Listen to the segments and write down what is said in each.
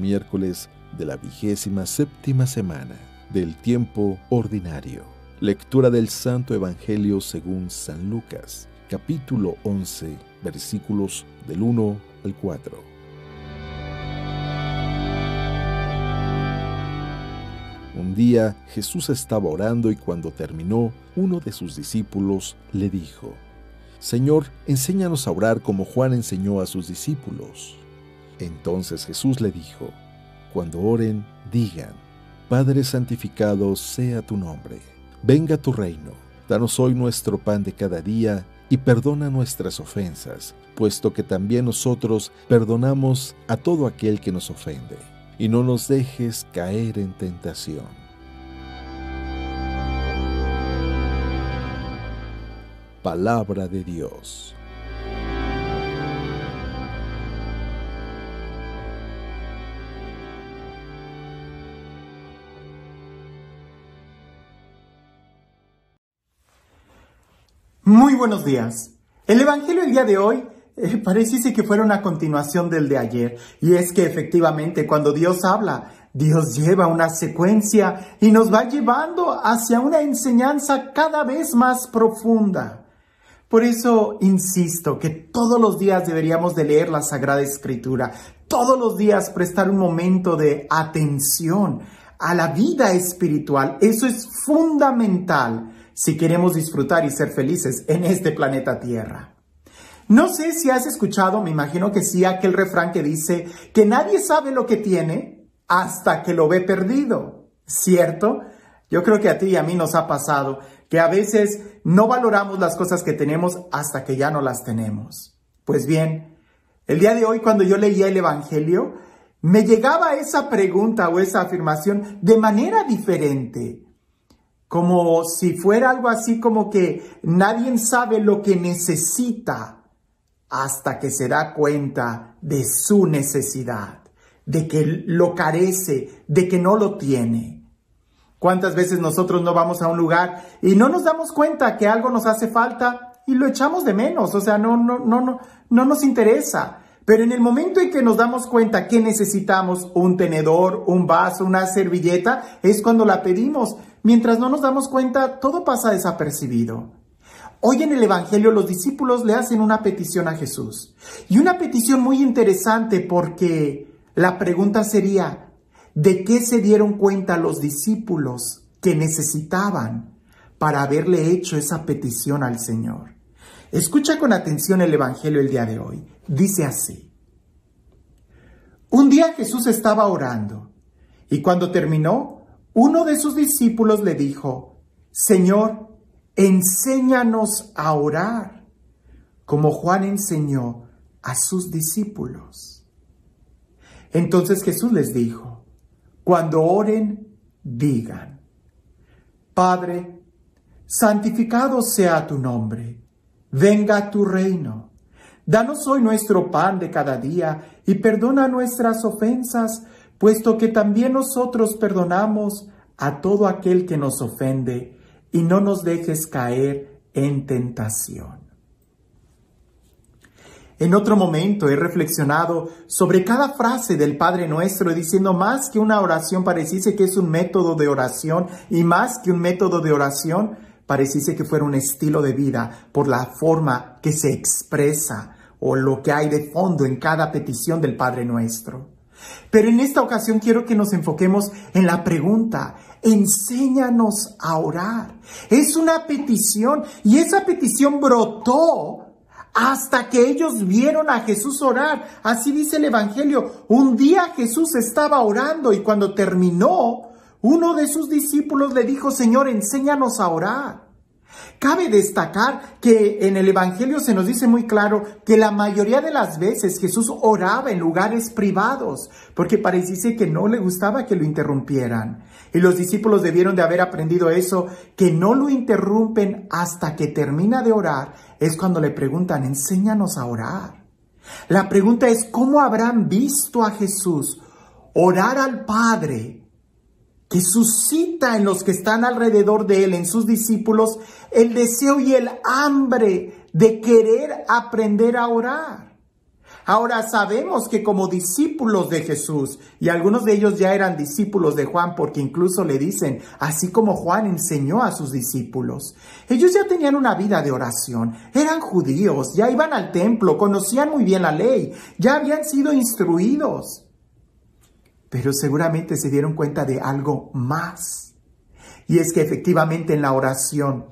miércoles de la 27ª semana del tiempo ordinario. Lectura del Santo Evangelio según San Lucas, capítulo 11, versículos del 1 al 4. Un día Jesús estaba orando y cuando terminó, uno de sus discípulos le dijo: Señor, enséñanos a orar como Juan enseñó a sus discípulos. Entonces Jesús le dijo: Cuando oren, digan: Padre santificado sea tu nombre, venga tu reino, danos hoy nuestro pan de cada día y perdona nuestras ofensas, puesto que también nosotros perdonamos a todo aquel que nos ofende, y no nos dejes caer en tentación. Palabra de Dios. Muy buenos días. El Evangelio del día de hoy parece que fuera una continuación del de ayer. Y es que efectivamente cuando Dios habla, Dios lleva una secuencia y nos va llevando hacia una enseñanza cada vez más profunda. Por eso insisto que todos los días deberíamos de leer la Sagrada Escritura. Todos los días prestar un momento de atención a la vida espiritual. Eso es fundamental si queremos disfrutar y ser felices en este planeta Tierra. No sé si has escuchado, me imagino que sí, aquel refrán que dice que nadie sabe lo que tiene hasta que lo ve perdido, ¿cierto? Yo creo que a ti y a mí nos ha pasado que a veces no valoramos las cosas que tenemos hasta que ya no las tenemos. Pues bien, el día de hoy cuando yo leía el Evangelio, me llegaba esa pregunta o esa afirmación de manera diferente. Como si fuera algo así como que nadie sabe lo que necesita hasta que se da cuenta de su necesidad, de que lo carece, de que no lo tiene. ¿Cuántas veces nosotros no vamos a un lugar y no nos damos cuenta que algo nos hace falta y lo echamos de menos? O sea, no nos interesa. Pero en el momento en que nos damos cuenta que necesitamos un tenedor, un vaso, una servilleta, es cuando la pedimos. Mientras no nos damos cuenta, todo pasa desapercibido. Hoy en el Evangelio los discípulos le hacen una petición a Jesús. Y una petición muy interesante porque la pregunta sería, ¿de qué se dieron cuenta los discípulos que necesitaban para haberle hecho esa petición al Señor? Escucha con atención el Evangelio el día de hoy. Dice así: Un día Jesús estaba orando y cuando terminó, uno de sus discípulos le dijo: Señor, enséñanos a orar, como Juan enseñó a sus discípulos. Entonces Jesús les dijo: Cuando oren, digan: Padre, santificado sea tu nombre, venga tu reino. Danos hoy nuestro pan de cada día y perdona nuestras ofensas, puesto que también nosotros perdonamos a todo aquel que nos ofende, y no nos dejes caer en tentación. En otro momento he reflexionado sobre cada frase del Padre Nuestro, diciendo más que una oración pareciese que es un método de oración, y más que un método de oración pareciese que fuera un estilo de vida por la forma que se expresa o lo que hay de fondo en cada petición del Padre Nuestro. Pero en esta ocasión quiero que nos enfoquemos en la pregunta: enséñanos a orar. Es una petición y esa petición brotó hasta que ellos vieron a Jesús orar. Así dice el Evangelio. Un día Jesús estaba orando y cuando terminó, uno de sus discípulos le dijo: Señor, enséñanos a orar. Cabe destacar que en el Evangelio se nos dice muy claro que la mayoría de las veces Jesús oraba en lugares privados, porque pareciese que no le gustaba que lo interrumpieran. Y los discípulos debieron de haber aprendido eso, que no lo interrumpen hasta que termina de orar. Es cuando le preguntan: enséñanos a orar. La pregunta es: ¿cómo habrán visto a Jesús orar al Padre, que suscita en los que están alrededor de él, en sus discípulos, el deseo y el hambre de querer aprender a orar? Ahora sabemos que como discípulos de Jesús, y algunos de ellos ya eran discípulos de Juan, porque incluso le dicen, así como Juan enseñó a sus discípulos, ellos ya tenían una vida de oración, eran judíos, ya iban al templo, conocían muy bien la ley, ya habían sido instruidos. Pero seguramente se dieron cuenta de algo más. Y es que efectivamente en la oración,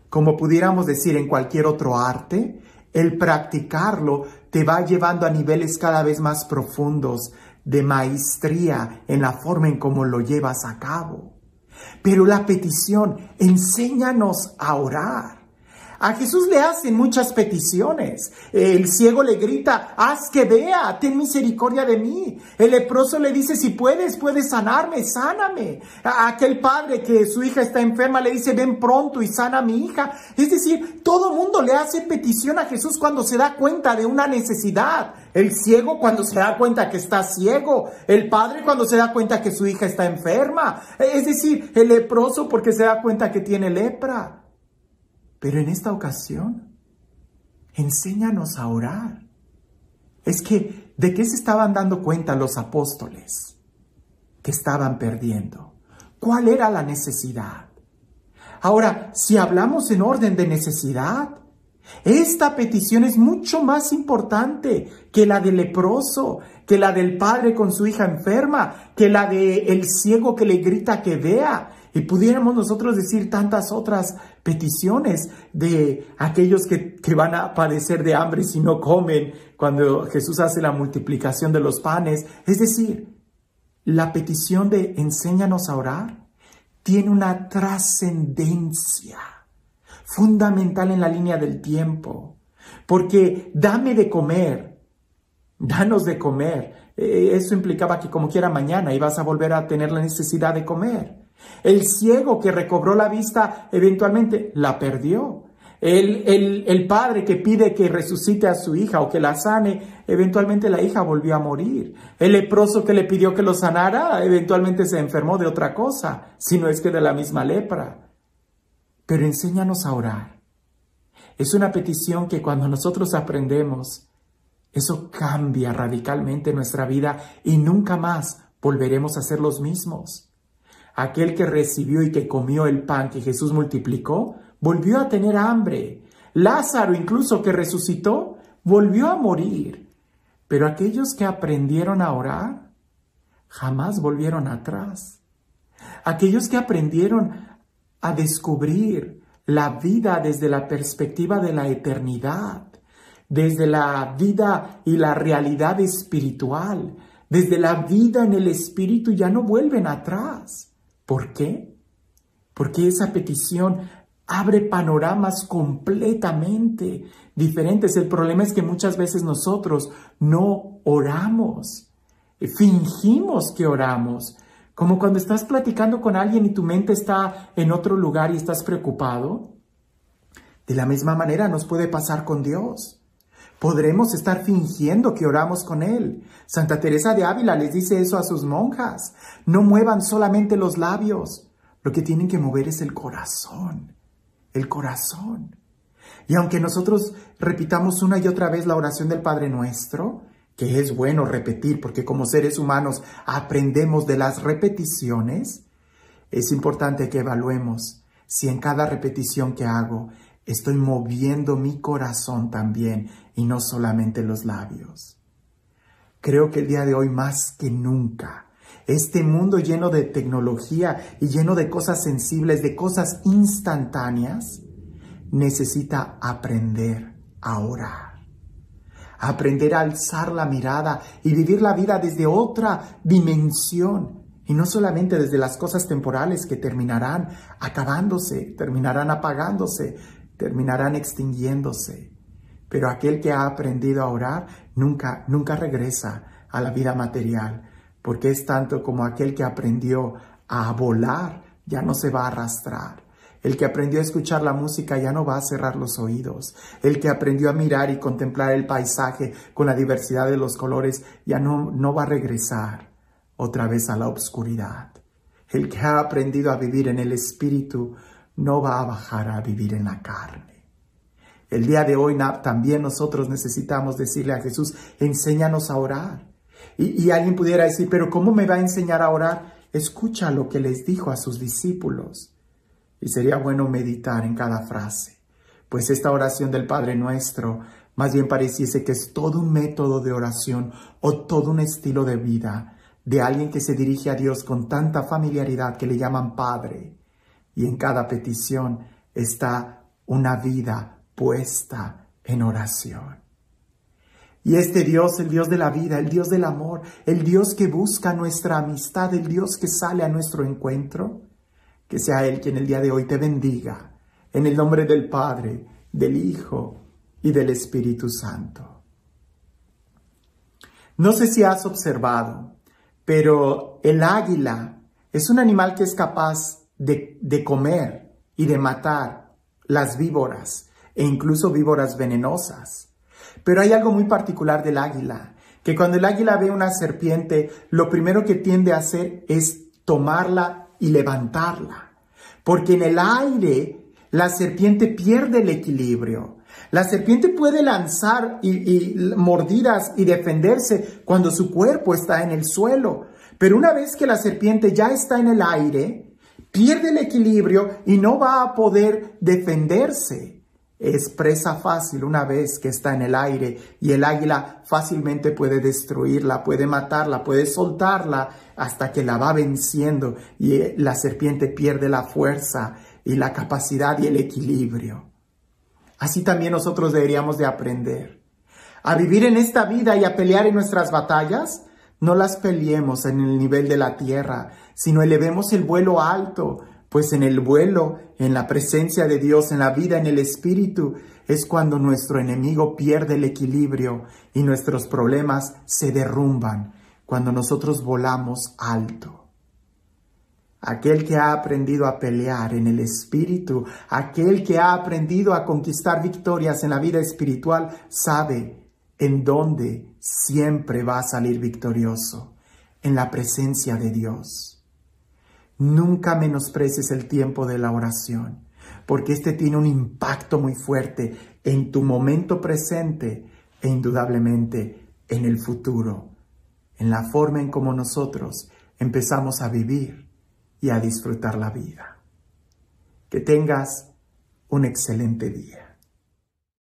como pudiéramos decir en cualquier otro arte, el practicarlo te va llevando a niveles cada vez más profundos de maestría en la forma en cómo lo llevas a cabo. Pero la petición, enséñanos a orar. A Jesús le hacen muchas peticiones. El ciego le grita, haz que vea, ten misericordia de mí. El leproso le dice, si puedes sanarme, sáname. A aquel padre que su hija está enferma le dice, ven pronto y sana a mi hija. Es decir, todo mundo le hace petición a Jesús cuando se da cuenta de una necesidad. El ciego cuando se da cuenta que está ciego. El padre cuando se da cuenta que su hija está enferma. Es decir, el leproso porque se da cuenta que tiene lepra. Pero en esta ocasión, enséñanos a orar. Es que, ¿de qué se estaban dando cuenta los apóstoles? Que estaban perdiendo. ¿Cuál era la necesidad? Ahora, si hablamos en orden de necesidad, esta petición es mucho más importante que la del leproso, que la del padre con su hija enferma, que la del ciego que le grita que vea. Y pudiéramos nosotros decir tantas otras peticiones de aquellos que van a padecer de hambre si no comen, cuando Jesús hace la multiplicación de los panes. Es decir, la petición de enséñanos a orar tiene una trascendencia fundamental en la línea del tiempo. Porque dame de comer, danos de comer. Eso implicaba que como quiera mañana ibas a volver a tener la necesidad de comer. El ciego que recobró la vista eventualmente la perdió. El padre que pide que resucite a su hija o que la sane, eventualmente la hija volvió a morir. El leproso que le pidió que lo sanara, eventualmente se enfermó de otra cosa, si no es que de la misma lepra. Pero enséñanos a orar. Es una petición que cuando nosotros aprendemos, eso cambia radicalmente nuestra vida y nunca más volveremos a ser los mismos. Aquel que recibió y que comió el pan que Jesús multiplicó, volvió a tener hambre. Lázaro, incluso que resucitó, volvió a morir. Pero aquellos que aprendieron a orar, jamás volvieron atrás. Aquellos que aprendieron a descubrir la vida desde la perspectiva de la eternidad, desde la vida y la realidad espiritual, desde la vida en el espíritu, ya no vuelven atrás. ¿Por qué? Porque esa petición abre panoramas completamente diferentes. El problema es que muchas veces nosotros no oramos, fingimos que oramos. Como cuando estás platicando con alguien y tu mente está en otro lugar y estás preocupado. De la misma manera nos puede pasar con Dios. Podremos estar fingiendo que oramos con Él. Santa Teresa de Ávila les dice eso a sus monjas. No muevan solamente los labios. Lo que tienen que mover es el corazón. El corazón. Y aunque nosotros repitamos una y otra vez la oración del Padre Nuestro, que es bueno repetir porque como seres humanos aprendemos de las repeticiones, es importante que evaluemos si en cada repetición que hago estoy moviendo mi corazón también y no solamente los labios. Creo que el día de hoy más que nunca, este mundo lleno de tecnología y lleno de cosas sensibles, de cosas instantáneas, necesita aprender a orar. Aprender a alzar la mirada y vivir la vida desde otra dimensión. Y no solamente desde las cosas temporales que terminarán acabándose, terminarán apagándose, terminarán extinguiéndose. Pero aquel que ha aprendido a orar nunca regresa a la vida material, porque es tanto como aquel que aprendió a volar, ya no se va a arrastrar. El que aprendió a escuchar la música ya no va a cerrar los oídos. El que aprendió a mirar y contemplar el paisaje con la diversidad de los colores ya no va a regresar otra vez a la oscuridad. El que ha aprendido a vivir en el espíritu no va a bajar a vivir en la carne. El día de hoy también nosotros necesitamos decirle a Jesús, enséñanos a orar. Y alguien pudiera decir, pero ¿cómo me va a enseñar a orar? Escucha lo que les dijo a sus discípulos. Y sería bueno meditar en cada frase, pues esta oración del Padre Nuestro más bien pareciese que es todo un método de oración o todo un estilo de vida de alguien que se dirige a Dios con tanta familiaridad que le llaman Padre. Y en cada petición está una vida puesta en oración. Y este Dios, el Dios de la vida, el Dios del amor, el Dios que busca nuestra amistad, el Dios que sale a nuestro encuentro, que sea Él quien el día de hoy te bendiga, en el nombre del Padre, del Hijo y del Espíritu Santo. No sé si has observado, pero el águila es un animal que es capaz de comer y de matar las víboras e incluso víboras venenosas. Pero hay algo muy particular del águila, que cuando el águila ve una serpiente, lo primero que tiende a hacer es tomarla y levantarla. Porque en el aire la serpiente pierde el equilibrio. La serpiente puede lanzar y mordidas y defenderse cuando su cuerpo está en el suelo. Pero una vez que la serpiente ya está en el aire, pierde el equilibrio y no va a poder defenderse. Es presa fácil una vez que está en el aire y el águila fácilmente puede destruirla, puede matarla, puede soltarla hasta que la va venciendo y la serpiente pierde la fuerza y la capacidad y el equilibrio. Así también nosotros deberíamos de aprender a vivir en esta vida y a pelear en nuestras batallas. No las peleemos en el nivel de la tierra, sino elevemos el vuelo alto, pues en el vuelo, en la presencia de Dios, en la vida, en el Espíritu, es cuando nuestro enemigo pierde el equilibrio y nuestros problemas se derrumban, cuando nosotros volamos alto. Aquel que ha aprendido a pelear en el Espíritu, aquel que ha aprendido a conquistar victorias en la vida espiritual, sabe en dónde siempre va a salir victorioso, en la presencia de Dios. Nunca menosprecies el tiempo de la oración, porque este tiene un impacto muy fuerte en tu momento presente e indudablemente en el futuro, en la forma en cómo nosotros empezamos a vivir y a disfrutar la vida. Que tengas un excelente día.